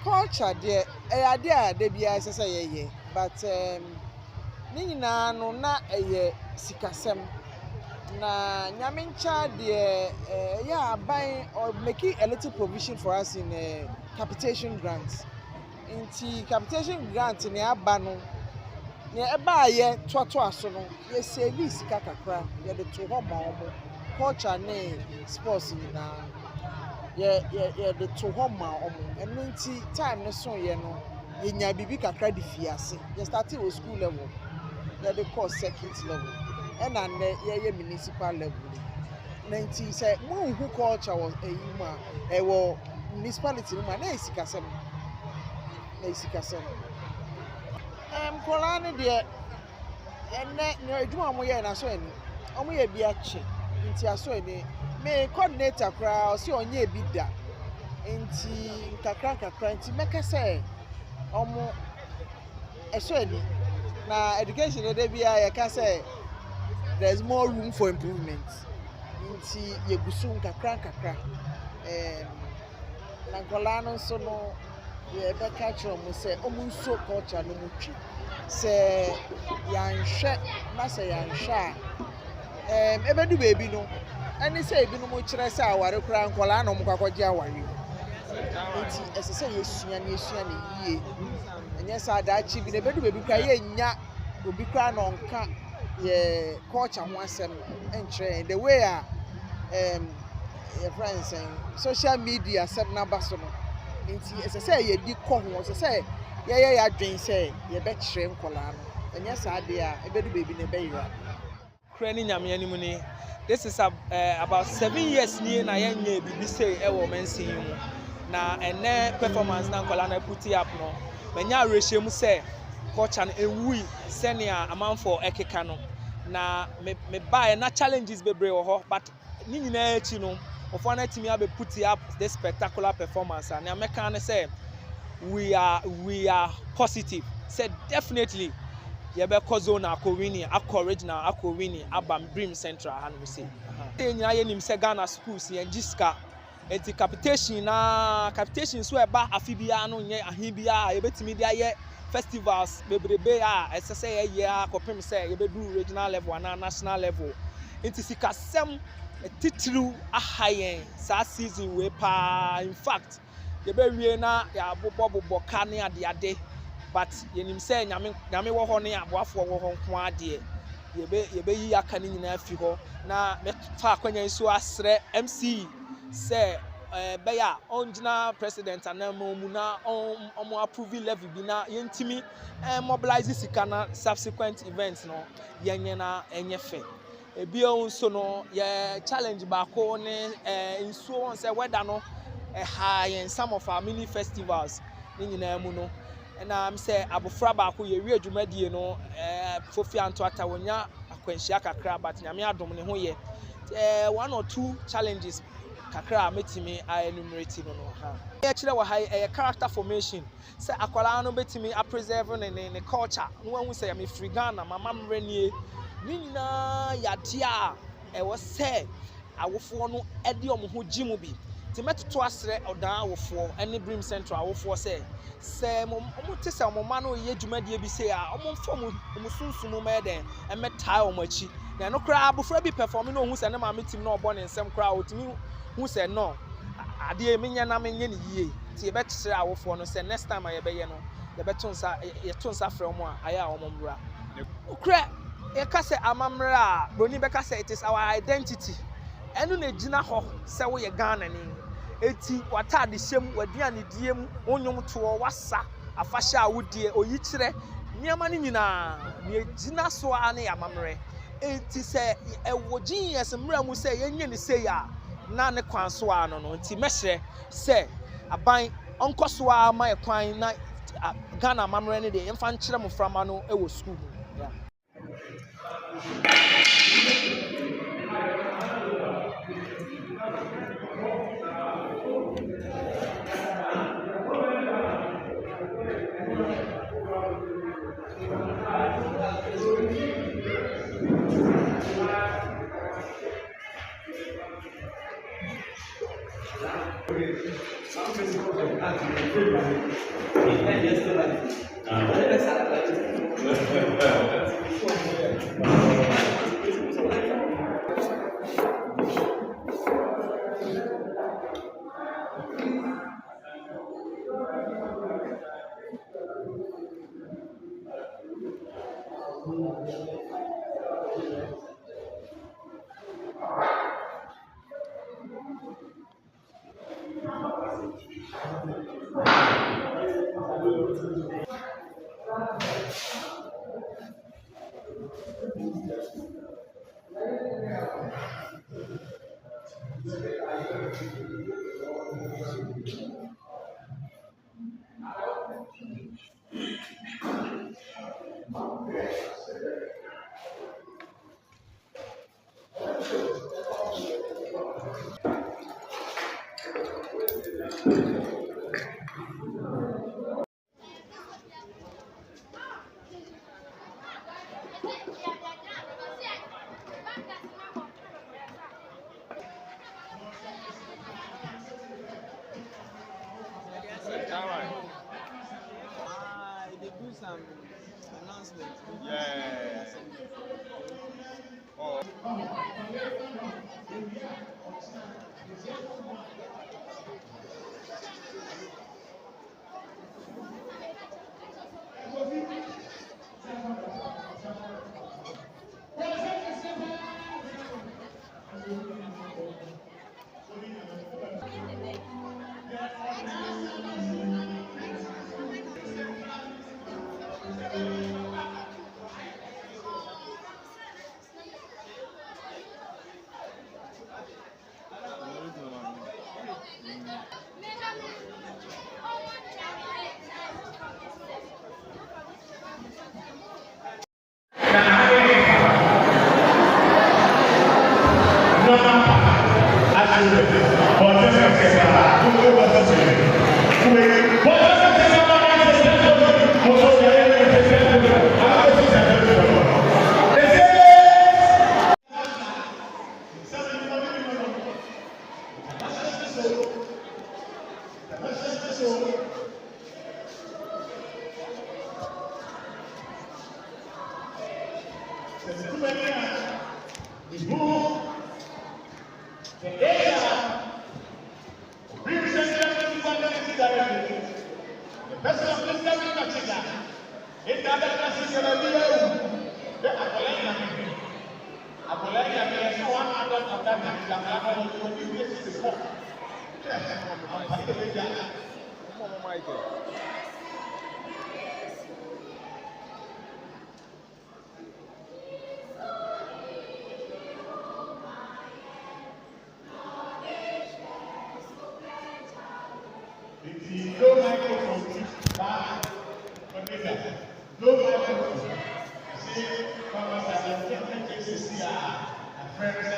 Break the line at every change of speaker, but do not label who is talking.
culture there idea de bia say ye but ni nyina no na sikasem na nyamincha de ban or making a little provision for us in capitation grants. Inti capitation grant ni aba no ne eba ye toto aso no ye save sika kakra ye de to ho ma omo culture ne sports ni na ye de to ho ma omo eno nti time ne so ye no ye nya bibi kakra di fiase ye started with school level ye de course circuit level and ye municipal level na nti say mo hu culture was eyima wo municipality ma na esikasem kolani de enne ne adwuma mo ye na so ani omo ye bi ache nti aso ani me coordinator kra o se onye bi da nti kakra nti meka say omo eso ani na education de bia ye ka say there's more room for improvement nti ye gusu kakra na kolano so no ye be catch omo say omo so culture no mutwi say yanhwe na say yanhwa ebedu baby no ani say ebi no mo kire say aware kura nkola na omo kwakwaje aware nti ese say yesua ne yie enye sa da chi bi na ebedu baby kura ye nya obi kura no nka ye culture ho asem enkyere the way your friends saying social media set na baso no nti ese say ye di ko ho ese say ye adwen say ye be kire nkola no enye sa de a ebedu baby ne be yira
kura ni nyame animu ni. This is about 7 years ni na ye nya bibi say e wo mensin mu na ene performance na nkola na put up no manya rehyem say culture no ewui senia amanfo ekeka no na me buy na challenges bebre wo ho but ni nyina echi no ofo na timi abe put up this spectacular performance and American say we are positive said definitely ye be kozo na akowini original akowini abam Birim central and we say nyina ye nim say Ghana schools ye jiska enti capitation so eba afibia no nye ahibia ye betimi dia ye festivals bebrebe ese say ye akopem say ye be do regional level and national level enti sikasem titru ahayen sa season we pa in fact ye be wie na ya bobo ka ne ade but yenim say nyame wo ho ne aboafo wo ho nko ade ye be yi aka ne nyina afi ho na me fa akwanya nso asre MC say be ya onjina president anamo mu na omo approve level bi na yentimi mobilize sika na subsequent events no yenye na enye fe ebi onso no ye challenge ba ko ne nsuo won say weather no high in some of our mini festivals ni nyina mu no and am say abofra ba ko ye wi adwumadie no fofi anto atawonya akwanhia kakra but nyame adom ne ho ye one or two challenges kakra metimi enumerate no ha e kire wa ha character formation say akwala no betimi a preserve ne culture no wan say me free Ghana mama mrenie ni nyina yade a wo say awofo no ede omho gimu bi timetoto asre odan awofo ene Birim central awofo say mo te say mo ma no ye dwumadie bi say a mo mfo mo sunsumu meden emetai o machi na no kra abofra bi perform no hu say ne ma metim na obo ne nsem kra otimi hu say no ade emenya na menye ne yie ti ye betre awofo no say next time ye be ye no ye betonsa ye tonsa frɛ mo a aya o mo mra ukra ye ka say amamra broni be ka say it is our identity enu na gina ho say wo ye Ghana ni eti wata de hyem waduane diem onyom to wasa afahya awodie oyi kire niama ni nyina ne gina so ane amamre eti say ewo genius mra mu say yenye ne say ya na ne kwan so ano no enti mehre say aban onkoso a ma ekwan na Ghana amamre ne de emfa nkire mo frama no ewo school ya
They do some announcements.
Yeah. Oh.
No microphone. No microphone. See, Mama said, see, friends,